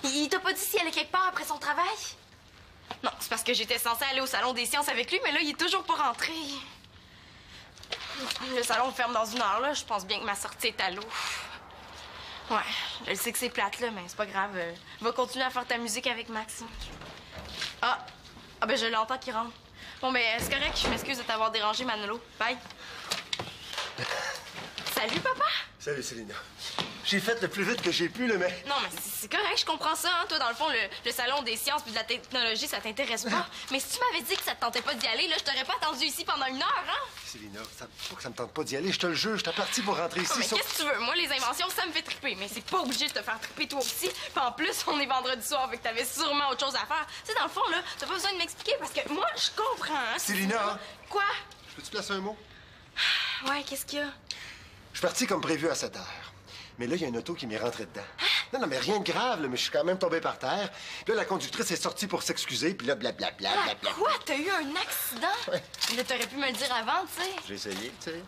Il t'a pas dit s'il allait quelque part après son travail? Non, c'est parce que j'étais censée aller au salon des sciences avec lui, mais là, il est toujours pas rentré. Le salon ferme dans une heure, là. Je pense bien que ma sortie est à l'eau. Ouais, je sais que c'est plate, là, mais c'est pas grave. Va continuer à faire ta musique avec Max. Ah ben je l'entends qui rentre. Bon, ben c'est correct, je m'excuse de t'avoir dérangé, Manolo. Bye. Salut, papa. Salut, Célina. J'ai fait le plus vite que j'ai pu, là, mais... Non, mais c'est correct, je comprends ça, hein. Toi, dans le fond, le salon des sciences puis de la technologie, ça t'intéresse pas. Mais si tu m'avais dit que ça te tentait pas d'y aller, là, je t'aurais pas attendu ici pendant une heure, hein? Célina, pas que ça me tente pas d'y aller, je te le jure, j'étais parti pour rentrer ici. Non, mais qu'est-ce que tu veux? Moi, les inventions, ça me fait triper. Mais c'est pas obligé de te faire triper toi aussi. Puis en plus, on est vendredi soir, fait que t'avais sûrement autre chose à faire. Tu sais, dans le fond, là, t'as pas besoin de m'expliquer parce que moi, je comprends, hein. Célina! Hein? Quoi? Peux-tu placer un mot? Ouais, qu'est-ce qu'il y a? Je suis parti comme prévu à 7 heures. Mais là, il y a une auto qui m'est rentrée dedans. Non, mais rien de grave, là, mais je suis quand même tombé par terre. Puis là, la conductrice est sortie pour s'excuser, puis là, blablabla. Quoi? T'as eu un accident? Ouais. Là, t'aurais pu me le dire avant, tu sais. J'ai essayé, tu sais.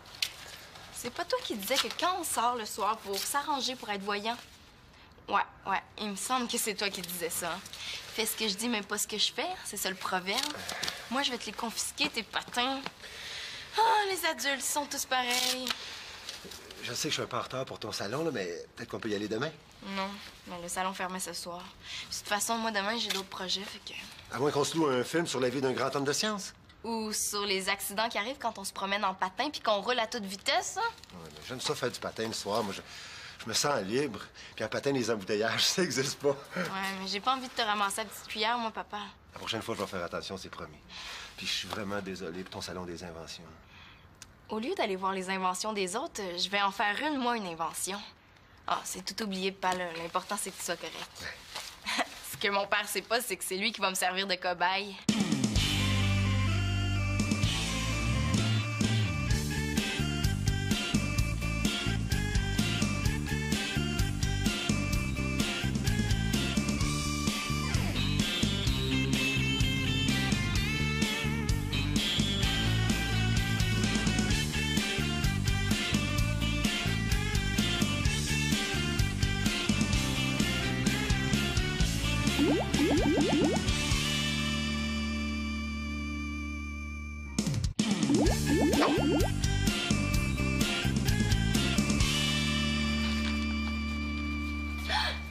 C'est pas toi qui disais que quand on sort le soir pour s'arranger pour être voyant? Ouais, il me semble que c'est toi qui disais ça. Hein. Fais ce que je dis, mais pas ce que je fais. C'est ça le proverbe. Moi, je vais te les confisquer, tes patins. Ah, les adultes sont tous pareils. Je sais que je suis un peu en retard pour ton salon, là, mais peut-être qu'on peut y aller demain. Non, mais le salon fermait ce soir. Puis, de toute façon, moi, demain, j'ai d'autres projets, fait que... À moins qu'on se loue un film sur la vie d'un grand homme de science. Ou sur les accidents qui arrivent quand on se promène en patin puis qu'on roule à toute vitesse, hein? Ouais, mais j'aime ça faire du patin le soir. Moi, je me sens libre. Puis en patin, les embouteillages, ça n'existe pas. Ouais, mais j'ai pas envie de te ramasser à petite cuillère, moi, papa. La prochaine fois, je vais faire attention, c'est promis. Puis je suis vraiment désolé pour ton salon des inventions. Au lieu d'aller voir les inventions des autres, je vais en faire moi, une invention. Ah, c'est tout oublié, pas là. L'important, c'est que tu sois correct. Ce que mon père sait pas, c'est que c'est lui qui va me servir de cobaye.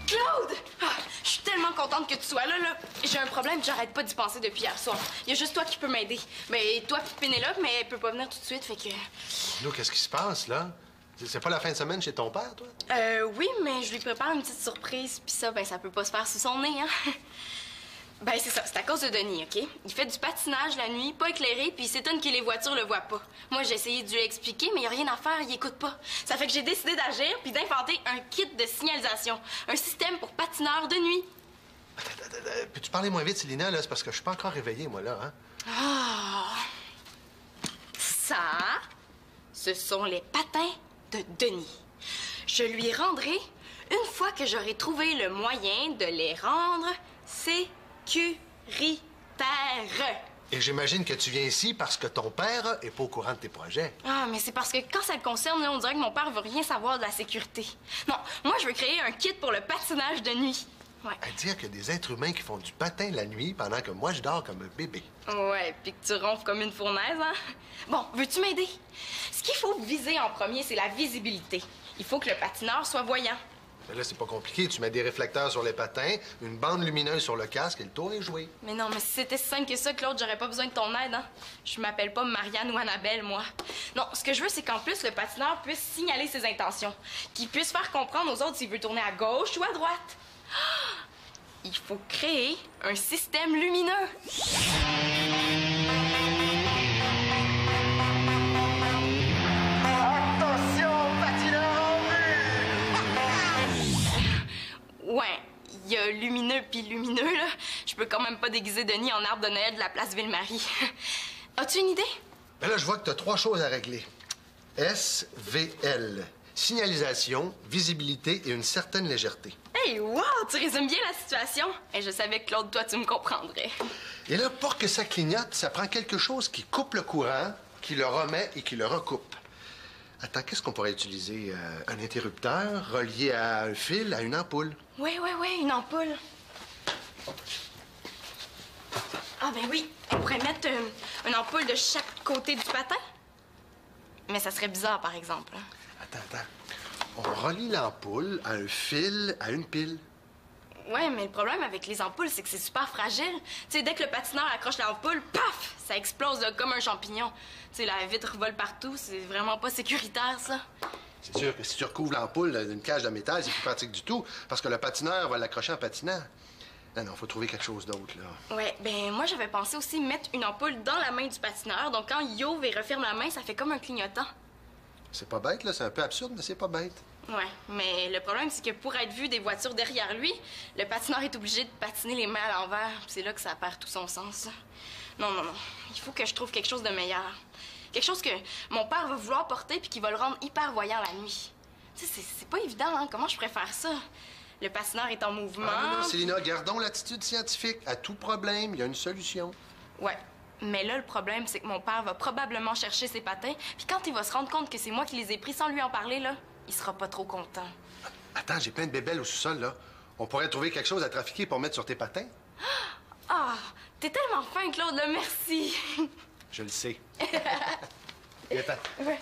Claude! Ah, je suis tellement contente que tu sois là. J'ai un problème, j'arrête pas d'y penser depuis hier soir. Il y a juste toi qui peux m'aider. Mais toi puis Pénélope, mais elle peut pas venir tout de suite, fait que... Nous, qu'est-ce qui se passe, là? C'est pas la fin de semaine chez ton père, toi? Oui, mais je lui prépare une petite surprise, puis ça, ben ça peut pas se faire sous son nez, hein? Ben c'est ça, c'est à cause de Denis, OK? Il fait du patinage la nuit, pas éclairé, puis il s'étonne que les voitures le voient pas. Moi, j'ai essayé de lui expliquer, mais il y a rien à faire, il écoute pas. Ça fait que j'ai décidé d'agir puis d'inventer un kit de signalisation. Un système pour patineurs de nuit. Peux-tu parler moins vite, Célina, là? C'est parce que je suis pas encore réveillé, moi, là, hein? Ah! Ça, ce sont les patins de Denis. Je lui rendrai une fois que j'aurai trouvé le moyen de les rendre sécuritaires. Et j'imagine que tu viens ici parce que ton père est pas au courant de tes projets. Ah, mais c'est parce que quand ça le concerne, là, on dirait que mon père veut rien savoir de la sécurité. Non, moi, je veux créer un kit pour le patinage de nuit. Ouais. À dire qu'il y a des êtres humains qui font du patin la nuit pendant que moi, je dors comme un bébé. Ouais, puis que tu ronfles comme une fournaise, hein? Bon, veux-tu m'aider? Ce qu'il faut viser en premier, c'est la visibilité. Il faut que le patineur soit voyant. Mais là, c'est pas compliqué. Tu mets des réflecteurs sur les patins, une bande lumineuse sur le casque et le tour est joué. Mais non, mais si c'était si simple que ça, Claude, j'aurais pas besoin de ton aide, hein? Je m'appelle pas Marianne ou Annabelle, moi. Non, ce que je veux, c'est qu'en plus, le patineur puisse signaler ses intentions. Qu'il puisse faire comprendre aux autres s'il veut tourner à gauche ou à droite. Il faut créer un système lumineux. Ouais, il y a lumineux puis lumineux, là. Je peux quand même pas déguiser Denis en arbre de Noël de la place Ville-Marie. As-tu une idée? Ben là, je vois que tu as 3 choses à régler. SVL. Signalisation, visibilité et une certaine légèreté. Hey, wow! Tu résumes bien la situation. Et je savais que, Claude, toi, tu me comprendrais. Et là, pour que ça clignote, ça prend quelque chose qui coupe le courant, qui le remet et qui le recoupe. Attends, qu'est-ce qu'on pourrait utiliser? Un interrupteur relié à un fil, à une ampoule? Oui, une ampoule. Ah, ben oui, on pourrait mettre une ampoule de chaque côté du patin. Mais ça serait bizarre, par exemple. Hein. Attends. On relie l'ampoule à un fil, à une pile. Ouais, mais le problème avec les ampoules, c'est que c'est super fragile. Tu sais, dès que le patineur accroche l'ampoule, paf! Ça explose là, comme un champignon. Tu sais, la vitre vole partout, c'est vraiment pas sécuritaire, ça. C'est sûr que si tu recouvres l'ampoule d'une cage de métal, c'est plus pratique du tout, parce que le patineur va l'accrocher en patinant. Non, faut trouver quelque chose d'autre, là. Ouais, ben moi, j'avais pensé aussi mettre une ampoule dans la main du patineur. Donc, quand il ouvre et referme la main, ça fait comme un clignotant. C'est pas bête, là. C'est un peu absurde, mais c'est pas bête. Ouais, mais le problème, c'est que pour être vu des voitures derrière lui, le patineur est obligé de patiner les mains à l'envers. C'est là que ça perd tout son sens. Non. Il faut que je trouve quelque chose de meilleur. Quelque chose que mon père va vouloir porter puis qui va le rendre hyper voyant la nuit. Tu sais, c'est pas évident, hein? Comment je pourrais faire ça? Le patineur est en mouvement. Ah non, Célina, gardons l'attitude scientifique. À tout problème, il y a une solution. Ouais. Mais là, le problème, c'est que mon père va probablement chercher ses patins. Puis quand il va se rendre compte que c'est moi qui les ai pris sans lui en parler, là, il sera pas trop content. Attends, j'ai plein de bébelles au sous-sol, là. On pourrait trouver quelque chose à trafiquer pour mettre sur tes patins. Ah! T'es tellement fin, Claude, là, merci! Je le sais. Viens-t'en. Ouais.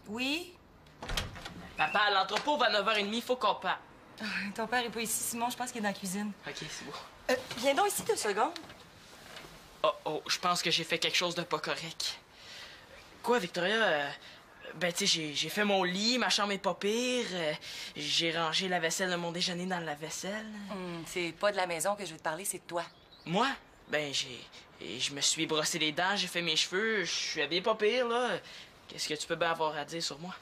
Oui? Papa, à l'entrepôt va à 9h30, faut qu'on parte. Ton père est pas ici, Simon. Je pense qu'il est dans la cuisine. OK, c'est bon. Viens donc ici 2 secondes. Oh, je pense que j'ai fait quelque chose de pas correct. Quoi, Victoria? Ben, tu sais, j'ai fait mon lit, ma chambre est pas pire. J'ai rangé la vaisselle de mon déjeuner dans le lave-vaisselle. C'est pas de la maison que je veux te parler, c'est de toi. Moi? Ben, je me suis brossé les dents, j'ai fait mes cheveux, je suis habillé pas pire, là. Qu'est-ce que tu peux bien avoir à dire sur moi?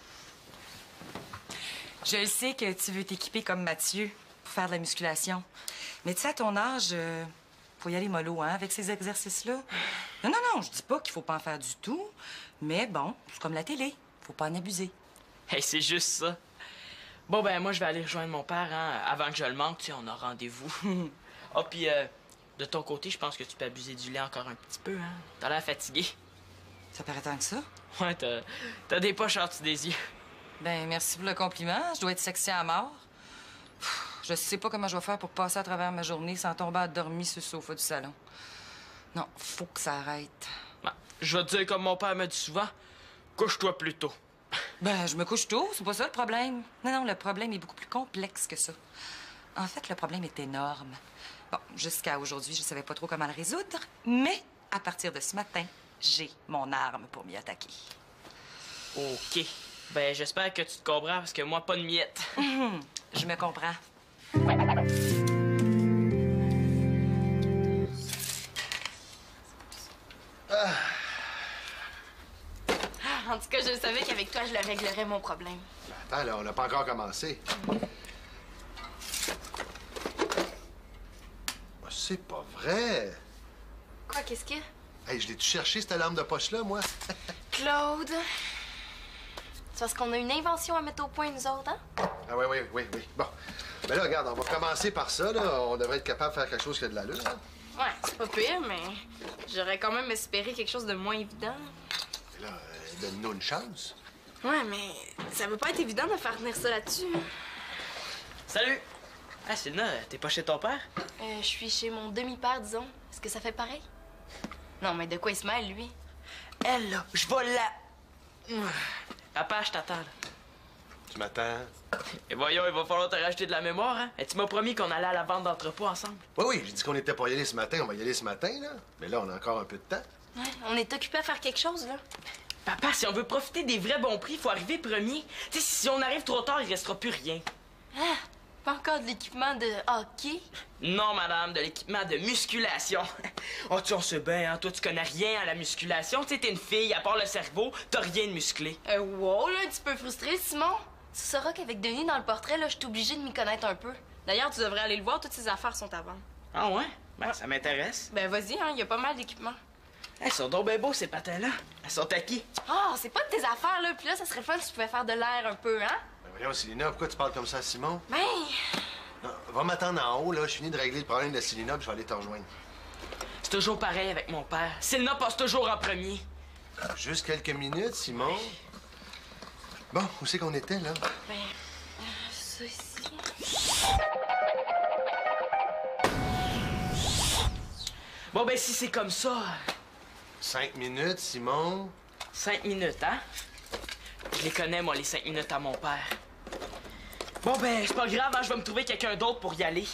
Je le sais que tu veux t'équiper comme Mathieu pour faire de la musculation. Mais tu sais, à ton âge, faut y aller mollo, hein, avec ces exercices-là. Non, je dis pas qu'il faut pas en faire du tout. Mais bon, c'est comme la télé. Faut pas en abuser. Hey, c'est juste ça. Bon, ben, moi, je vais aller rejoindre mon père, hein, avant que je le manque, tu sais, on a rendez-vous. Ah, puis, de ton côté, je pense que tu peux abuser du lait encore un petit peu, hein. T'as l'air fatigué. Ça paraît tant que ça? Ouais, t'as des poches en dessous des yeux. Ben, merci pour le compliment. Je dois être sexy à mort. Je sais pas comment je vais faire pour passer à travers ma journée sans tomber endormie sur le sofa du salon. Non, faut que ça arrête. Ben, je vais te dire comme mon père me dit souvent, couche-toi plus tôt. Ben, je me couche tôt, c'est pas ça le problème. Non, le problème est beaucoup plus complexe que ça. En fait, le problème est énorme. Bon, jusqu'à aujourd'hui, je savais pas trop comment le résoudre, mais à partir de ce matin, j'ai mon arme pour m'y attaquer. OK. Ben, j'espère que tu te comprends, parce que moi, pas de miettes. Je me comprends. En tout cas, je savais qu'avec toi, je le réglerais, mon problème. Attends, là, on n'a pas encore commencé. Oh, c'est pas vrai. Quoi, qu'est-ce qu'il y a? Hey, je l'ai-tu cherché, cette lampe de poche-là, moi? Claude! C'est parce qu'on a une invention à mettre au point, nous autres, hein? Ah oui. Bon. Ben là, regarde, on va commencer par ça, là. On devrait être capable de faire quelque chose qui a de l'allure, hein? Ouais, c'est pas pire, mais j'aurais quand même espéré quelque chose de moins évident. Et là, donne-nous une chance. Ouais, mais ça veut pas être évident de faire tenir ça là-dessus. Salut! Ah, Sylna, t'es pas chez ton père? Je suis chez mon demi-père, disons. Est-ce que ça fait pareil? Non, mais de quoi il se mêle, lui? Elle, là, je vais la... Papa, je t'attends, là. Tu m'attends? Et voyons, il va falloir te rajouter de la mémoire, hein? Et tu m'as promis qu'on allait à la vente d'entrepôt ensemble. Oui, j'ai dit qu'on était pour y aller ce matin. On va y aller ce matin, là. Mais là, on a encore un peu de temps. Ouais, on est occupé à faire quelque chose, là. Papa, si on veut profiter des vrais bons prix, il faut arriver premier. Tu sais, si on arrive trop tard, il restera plus rien. Ah, pas encore de l'équipement de hockey? Non, madame, de l'équipement de musculation. Oh, tu en sais bien, hein? Toi, tu connais rien à la musculation. Tu sais, t'es une fille, à part le cerveau, t'as rien de musclé. Wow, là, un petit peu frustré, Simon. Tu sauras qu'avec Denis dans le portrait, là, je suis obligée de m'y connaître un peu. D'ailleurs, tu devrais aller le voir, toutes ses affaires sont à vendre. Ah ouais? Ben, ça m'intéresse. Ben, vas-y, hein, il y a pas mal d'équipements. Elles sont donc bien beaux, ces patins-là. Elles sont à qui? Ah, c'est pas de tes affaires, là. Puis là, ça serait fun si tu pouvais faire de l'air un peu, hein? Ben voyons, Célina, pourquoi tu parles comme ça à Simon? Ben, Non, va m'attendre en haut, là. Je finis de régler le problème de Célina, puis je vais aller te rejoindre. C'est toujours pareil avec mon père. Sylna passe toujours en premier. Juste quelques minutes, Simon. Bon, où c'est qu'on était, là? Ben, ça ici. Bon, ben, si c'est comme ça... 5 minutes, Simon. 5 minutes, hein? Je les connais, moi, les 5 minutes à mon père. Bon, ben, c'est pas grave, hein, je vais me trouver quelqu'un d'autre pour y aller.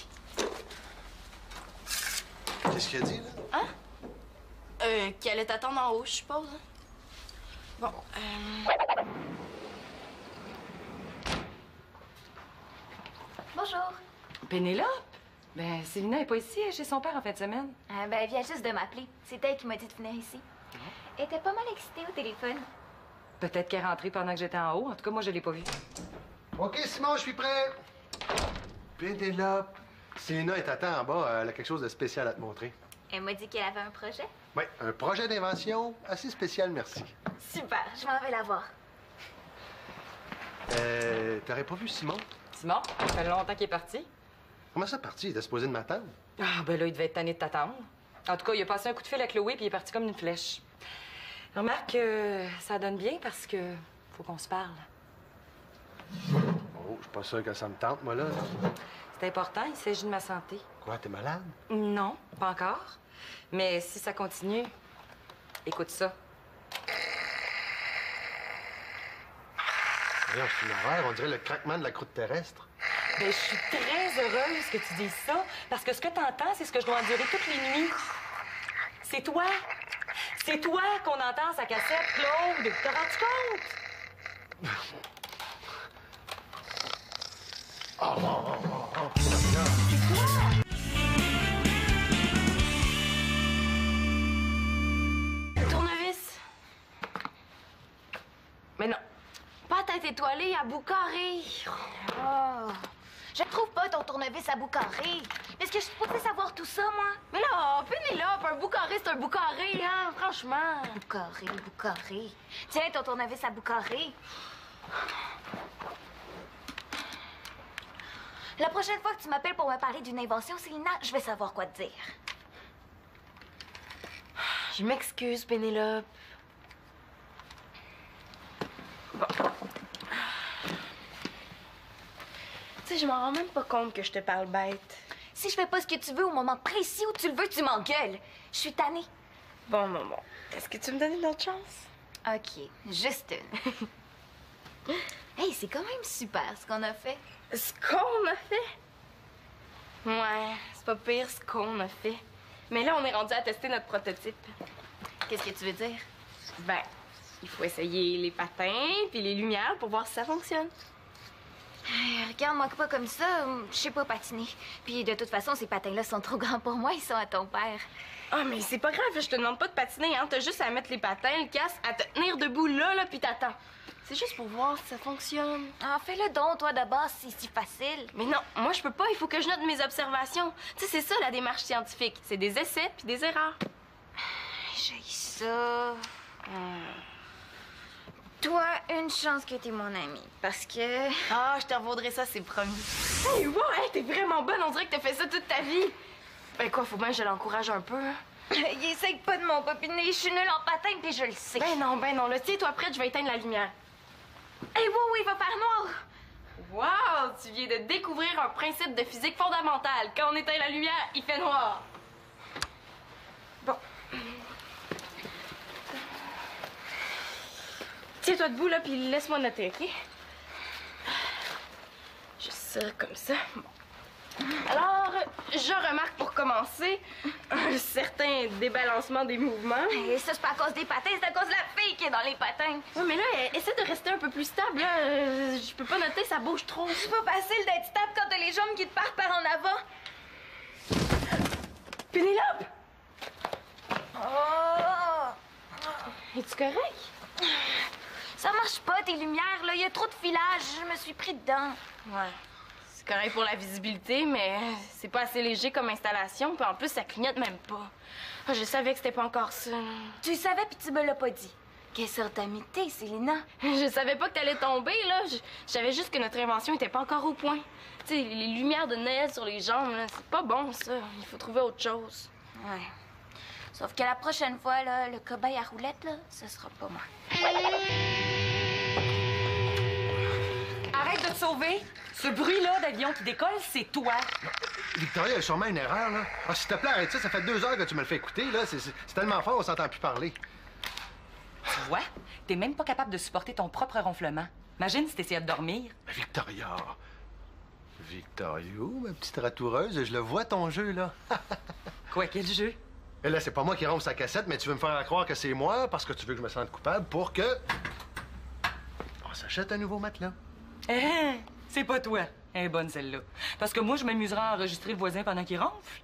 Qu'est-ce qu'il a dit, là? Hein? Qui allait t'attendre en haut, je suppose. Bon, Bonjour. Pénélope? Ben, Célina n'est pas ici, elle est chez son père en fin de semaine. Ben, elle vient juste de m'appeler. C'est elle qui m'a dit de venir ici. Elle était pas mal excitée au téléphone. Peut-être qu'elle est rentrée pendant que j'étais en haut. En tout cas, moi, je l'ai pas vue. OK, Simon, je suis prêt. Pénélope. Célina est à temps en bas. Elle a quelque chose de spécial à te montrer. Elle m'a dit qu'elle avait un projet. Oui, un projet d'invention assez spécial, merci. Super, je m'en vais la voir. T'aurais pas vu Simon? Simon, ça fait longtemps qu'il est parti. Comment ça, parti? Il était supposé de m'attendre. Ah, ben là, il devait être tanné de t'attendre. En tout cas, il a passé un coup de fil à Chloé puis il est parti comme une flèche. Remarque que ça donne bien parce que faut qu'on se parle. Oh, je suis pas sûr que ça me tente, moi, là. C'est important, il s'agit de ma santé. Quoi, t'es malade? Non, pas encore. Mais si ça continue, écoute ça. Voyons, c'est une horreur. On dirait le craquement de la croûte terrestre. Ben, je suis très heureuse que tu dises ça, parce que ce que t'entends, c'est ce que je dois endurer toutes les nuits. C'est toi. C'est toi qu'on entend sa cassette, Claude. T'as rendu compte? tournevis. Mais non. Pas tête étoilée à bout carré. Oh. Je trouve pas ton tournevis à bout carré. Est-ce que je suis supposée savoir tout ça, moi? Mais là, Pénélope, un bout carré, c'est un bout carré, hein, franchement. Bout carré, bout carré. Tiens, ton tournevis à bout carré. La prochaine fois que tu m'appelles pour me parler d'une invention, Célina, je vais savoir quoi te dire. Je m'excuse, Pénélope. Bon. Tu sais, je m'en rends même pas compte que je te parle bête. Si je fais pas ce que tu veux au moment précis où tu le veux, tu m'engueules. Je suis tannée. Bon. Est-ce que tu me donnes une autre chance? OK, juste une. Hey, c'est quand même super ce qu'on a fait. Ce qu'on a fait? Ouais, c'est pas pire ce qu'on a fait. Mais là, on est rendu à tester notre prototype. Qu'est-ce que tu veux dire? Ben, il faut essayer les patins puis les lumières pour voir si ça fonctionne. Regarde-moi pas comme ça, je sais pas patiner. Puis de toute façon, ces patins-là sont trop grands pour moi, ils sont à ton père. Ah, mais c'est pas grave, je te demande pas de patiner, hein. T'as juste à mettre les patins, le casque, à te tenir debout là, puis t'attends. C'est juste pour voir si ça fonctionne. Ah, fais-le donc, toi, d'abord, c'est si facile. Mais non, moi je peux pas, il faut que je note mes observations. Tu sais, c'est ça la démarche scientifique. C'est des essais puis des erreurs. J'ai ça. Toi, une chance que t'es mon ami, parce que... Ah, je te revaudrai ça, c'est promis. Hey, wow, hey, t'es vraiment bonne, on dirait que t'as fait ça toute ta vie. Ben quoi, faut bien que je l'encourage un peu. Il essaye pas de m'embobiner, je suis nulle en patin, puis je le sais. Ben non, là, tiens-toi prête, je vais éteindre la lumière. Hey, wow, il va faire noir. Wow, tu viens de découvrir un principe de physique fondamental. Quand on éteint la lumière, il fait noir. Bon. Tiens-toi debout, là, puis laisse-moi noter, OK? Juste ça, comme ça. Bon. Alors, je remarque pour commencer un certain débalancement des mouvements. Et ça, c'est pas à cause des patins, c'est à cause de la fille qui est dans les patins. Ouais, mais là, essaie de rester un peu plus stable, là. Je peux pas noter, ça bouge trop. C'est pas facile d'être stable quand t'as les jambes qui te partent par en avant. Pénélope! Oh! Es-tu correct? Ça marche pas, tes lumières, là. Il y a trop de filage. Je me suis pris dedans. Ouais. C'est correct pour la visibilité, mais c'est pas assez léger comme installation. Puis en plus, ça clignote même pas. Ah, je savais que c'était pas encore ça. Tu le savais, puis tu me l'as pas dit. Quelle sorte d'amitié, Célina? Je savais pas que t'allais tomber, là. Je savais juste que notre invention était pas encore au point. Tu sais, les lumières de Noël sur les jambes, là, c'est pas bon, ça. Il faut trouver autre chose. Ouais. Sauf que la prochaine fois, là, le cobaye à roulette, là, ce sera pas moi. Arrête de te sauver! Ce bruit-là d'avion qui décolle, c'est toi. Victoria, il y a sûrement une erreur, là. Ah, s'il te plaît, arrête ça. Ça fait 2 heures que tu me le fais écouter, là. C'est tellement fort, on s'entend plus parler. Tu vois? T'es même pas capable de supporter ton propre ronflement. Imagine si t'essayais de dormir. Mais Victoria... Victorio, ma petite ratoureuse, je le vois ton jeu, là. Quoi, quel jeu? Et là, c'est pas moi qui ronfle sa cassette, mais tu veux me faire croire que c'est moi parce que tu veux que je me sente coupable pour que... on s'achète un nouveau matelas. C'est pas toi. Elle est bonne, celle-là. Parce que moi, je m'amuserais à enregistrer le voisin pendant qu'il ronfle.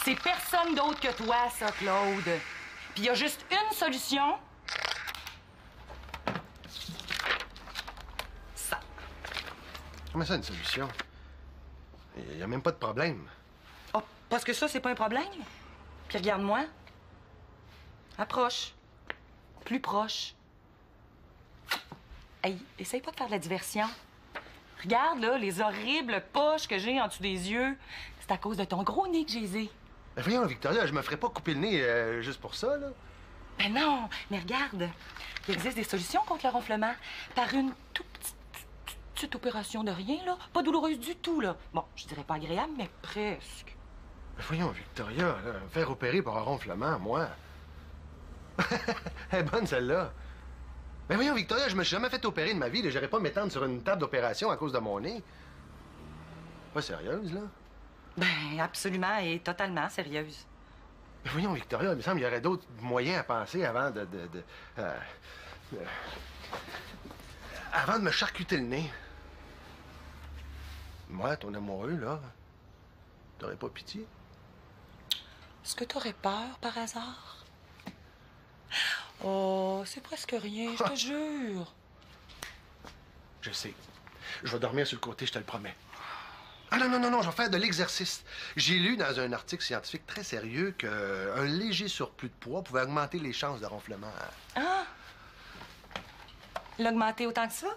C'est personne d'autre que toi, ça, Claude. Puis il y a juste une solution. Ça. Comment ça, une solution? Il y a même pas de problème. Oh, parce que ça, c'est pas un problème? Puis regarde-moi. Approche. Plus proche. Hey, essaye pas de faire de la diversion. Regarde, là, les horribles poches que j'ai en dessous des yeux. C'est à cause de ton gros nez que j'ai les ai. Ben voyons, Victoria, je me ferais pas couper le nez juste pour ça, là. Ben non, mais regarde. Il existe des solutions contre le ronflement. Par une petite opération de rien, là. Pas douloureuse du tout, là. Bon, je dirais pas agréable, mais presque. Ben voyons, Victoria, là, me faire opérer pour un ronflement, moi. Elle est bonne, celle-là. Ben voyons, Victoria, je me suis jamais fait opérer de ma vie. J'irais pas m'étendre sur une table d'opération à cause de mon nez. Pas sérieuse, là? Ben, absolument et totalement sérieuse. Ben voyons, Victoria, il me semble qu'il y aurait d'autres moyens à penser avant avant de me charcuter le nez. Moi, ton amoureux, là, t'aurais pas pitié? Est-ce que t'aurais peur, par hasard? Oh, c'est presque rien, je te jure. Je sais. Je vais dormir sur le côté, je te le promets. Ah non, je vais faire de l'exercice. J'ai lu dans un article scientifique très sérieux qu'un léger surplus de poids pouvait augmenter les chances de ronflement. Ah! L'augmenter autant que ça?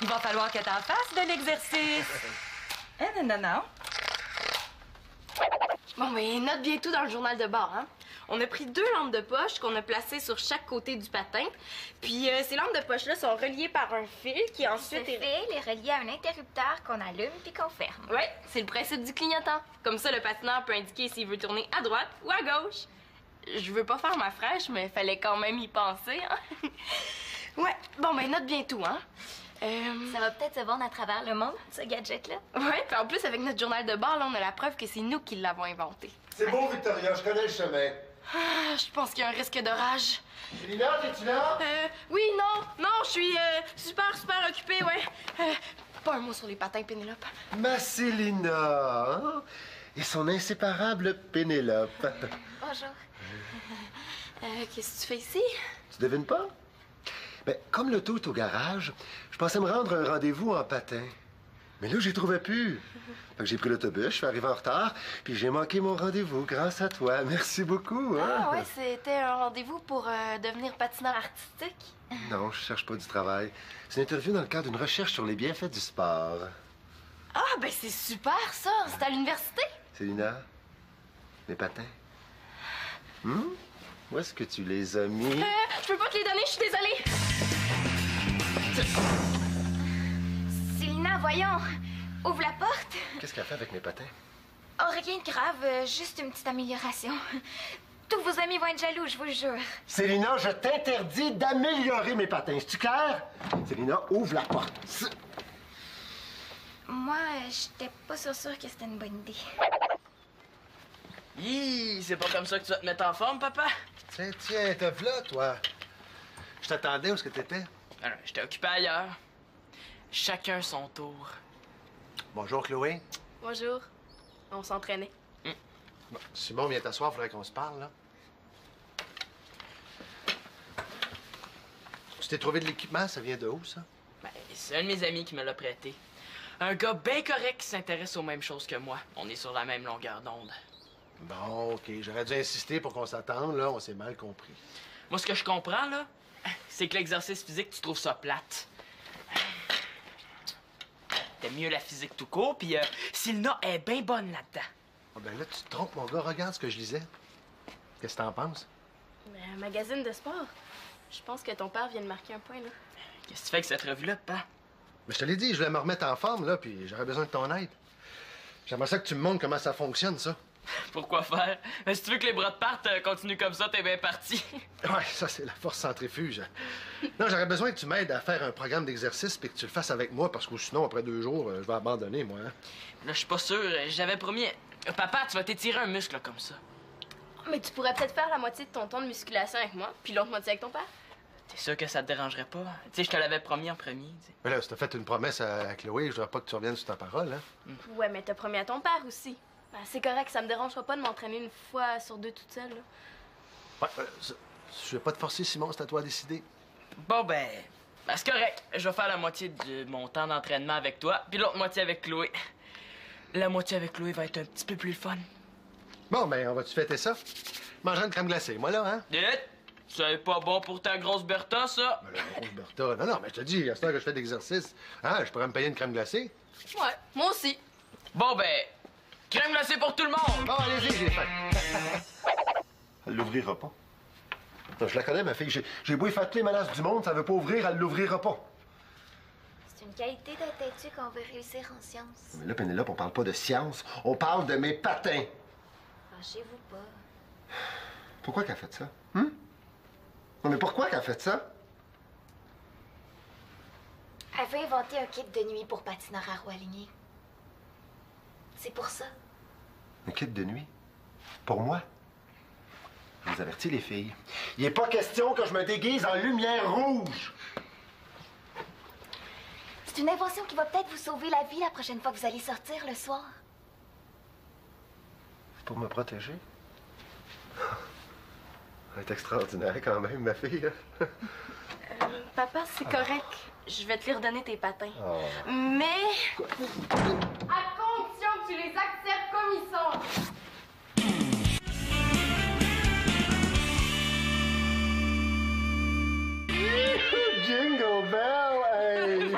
Il va falloir que t'en fasses de l'exercice. Non. Bon, ben, note bien tout dans le journal de bord, hein? On a pris 2 lampes de poche qu'on a placées sur chaque côté du patin. Puis ces lampes de poche-là sont reliées par un fil qui ensuite Ce fil est relié à un interrupteur qu'on allume puis qu'on ferme. Oui, c'est le principe du clignotant. Comme ça, le patineur peut indiquer s'il veut tourner à droite ou à gauche. Je veux pas faire ma fraîche, mais fallait quand même y penser, hein? Ouais, bon, ben, note bien tout, hein? Ça va peut-être se vendre à travers le monde, ce gadget-là. Ouais, puis en plus, avec notre journal de bord, là, on a la preuve que c'est nous qui l'avons inventé. C'est bon, Victoria, je connais le chemin. Ah, je pense qu'il y a un risque d'orage. Lina, es-tu là? Oui, non, je suis super occupée, ouais. Pas un mot sur les patins, Pénélope. Ma Célina, hein? Et son inséparable Pénélope. Bonjour. Qu'est-ce que tu fais ici? Tu devines pas? Ben, comme l'auto est au garage, je pensais me rendre à un rendez-vous en patin. Mais là, j'y trouvais plus. Fait que j'ai pris l'autobus, je suis arrivé en retard, puis j'ai manqué mon rendez-vous grâce à toi. Merci beaucoup, hein? Ah ouais, c'était un rendez-vous pour devenir patineur artistique? Non, je cherche pas du travail. C'est une interview dans le cadre d'une recherche sur les bienfaits du sport. Ah, ben c'est super, ça! C'est à l'université? Célina, mes patins. Où est-ce que tu les as mis? Je peux pas te les donner, je suis désolée. Célina, voyons. Ouvre la porte. Qu'est-ce qu'elle fait avec mes patins? Oh, rien de grave, juste une petite amélioration. Tous vos amis vont être jaloux, je vous le jure. Célina, je t'interdis d'améliorer mes patins. Es-tu clair? Célina, ouvre la porte. Moi, j'étais pas sûre que c'était une bonne idée. Hi, c'est pas comme ça que tu vas te mettre en forme, papa? Tiens, te v'là, toi. Je t'attendais, où est-ce que t'étais? Alors, j'étais occupé ailleurs. Chacun son tour. Bonjour, Chloé. Bonjour. On s'entraînait. Bon, Simon, viens t'asseoir, faudrait qu'on se parle, là. Tu t'es trouvé de l'équipement, ça vient de où, ça? Ben, c'est un de mes amis qui me l'a prêté. Un gars bien correct qui s'intéresse aux mêmes choses que moi. On est sur la même longueur d'onde. Bon, OK, j'aurais dû insister pour qu'on s'attende, là, on s'est mal compris. Moi, ce que je comprends, là, c'est que l'exercice physique, tu trouves ça plate. T'aimes mieux la physique tout court, puis Célina est bien bonne là-dedans. Ah ben là, tu te trompes, mon gars. Regarde ce que je lisais. Qu'est-ce que t'en penses? Un magazine de sport. Je pense que ton père vient de marquer un point, là. Qu'est-ce que tu fais avec cette revue-là, papa? Mais je te l'ai dit, je voulais me remettre en forme, là, puis j'aurais besoin de ton aide. J'aimerais ça que tu me montres comment ça fonctionne, ça. Pourquoi faire? Mais si tu veux que les bras te partent, continue comme ça, t'es bien parti. Ouais, ça, c'est la force centrifuge. Non, j'aurais besoin que tu m'aides à faire un programme d'exercice puis que tu le fasses avec moi, parce que sinon, après 2 jours, je vais abandonner, moi. Hein? Là, je suis pas sûr. J'avais promis... Papa, tu vas t'étirer un muscle, là, comme ça. Mais tu pourrais peut-être faire la moitié de ton temps de musculation avec moi, puis l'autre moitié avec ton père. T'es sûr que ça te dérangerait pas? Tu sais, je te l'avais promis en premier, tu sais. Mais là, si t'as fait une promesse à Chloé, je voudrais pas que tu reviennes sur ta parole, hein? Ouais, mais t'as promis à ton père aussi. Ben, c'est correct, ça me dérangera pas de m'entraîner une fois sur 2 toute seule, là. Ouais, je vais pas te forcer, Simon, c'est à toi de décider. Bon, ben, c'est correct. Je vais faire la moitié de mon temps d'entraînement avec toi, puis l'autre moitié avec Chloé. La moitié avec Chloé va être un petit peu plus le fun. Bon, ben, on va-tu fêter ça? Manger une crème glacée, moi, là, hein? C'est pas bon pour ta grosse Bertha, ça? Ben, la grosse Bertha. Non, mais je te dis, à ce temps que je fais d'exercice, hein, je pourrais me payer une crème glacée. Ouais, moi aussi. Bon, ben, crème glacée pour tout le monde! Bon, allez-y, j'ai faim. Elle l'ouvrira pas. Non, je la connais, ma fille. J'ai beau effacer les menaces du monde, ça veut pas ouvrir, elle l'ouvrira pas. C'est une qualité d'être têtu qu'on veut réussir en sciences. Mais là, Pénélope, on parle pas de science, on parle de mes patins. Fâchez-vous pas. Pourquoi qu'elle a fait ça? Non, mais pourquoi qu'elle a fait ça? Elle veut inventer un kit de nuit pour patineur à roues alignées. C'est pour ça. Un kit de nuit? Pour moi? Je vous avertis, les filles. Il n'est pas question que je me déguise en lumière rouge! C'est une invention qui va peut-être vous sauver la vie la prochaine fois que vous allez sortir le soir. C'est pour me protéger? Elle est extraordinaire quand même, ma fille. Papa, c'est correct. Je vais te les redonner tes patins. Oh. Mais... à condition que tu les acceptes comme ils sont. Jingle Bell! Hey!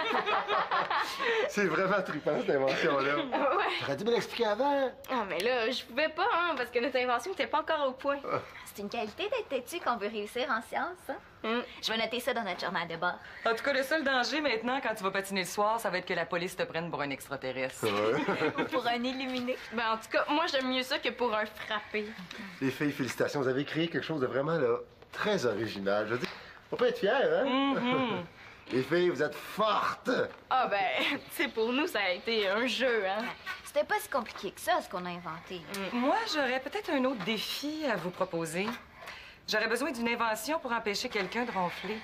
C'est vraiment trippant, cette invention-là. Ouais. J'aurais dû me l'expliquer avant. Ah, mais là, je pouvais pas, hein, parce que notre invention n'était pas encore au point. C'est une qualité d'être têtu qu'on veut réussir en sciences, hein? Je vais noter ça dans notre journal de bord. En tout cas, le seul danger maintenant, quand tu vas patiner le soir, ça va être que la police te prenne pour un extraterrestre. Ou pour un illuminé. Ben, en tout cas, moi, j'aime mieux ça que pour un frappé. Les filles, félicitations. Vous avez créé quelque chose de vraiment, là, très original. Je veux dire, on peut être fiers, hein? Les filles, vous êtes fortes! Ah, ben, c'est pour nous, ça a été un jeu, hein? C'était pas si compliqué que ça, ce qu'on a inventé. Moi, j'aurais peut-être un autre défi à vous proposer. J'aurais besoin d'une invention pour empêcher quelqu'un de ronfler.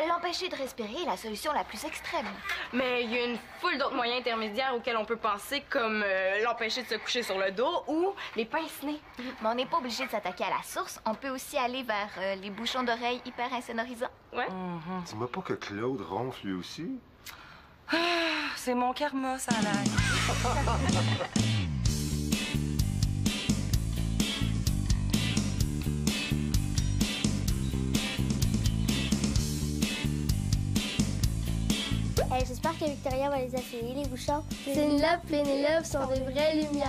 L'empêcher de respirer est la solution la plus extrême. Mais il y a une foule d'autres moyens intermédiaires auxquels on peut penser, comme l'empêcher de se coucher sur le dos ou les pince-nez. Mais on n'est pas obligé de s'attaquer à la source. On peut aussi aller vers les bouchons d'oreilles hyper insonorisants. Ouais. Dis-moi pas que Claude ronfle lui aussi. C'est mon karma, ça a l'air. Hey, j'espère que Victoria va les essayer, les bouchons. Pénélope, Pénélope sont des vraies lumières.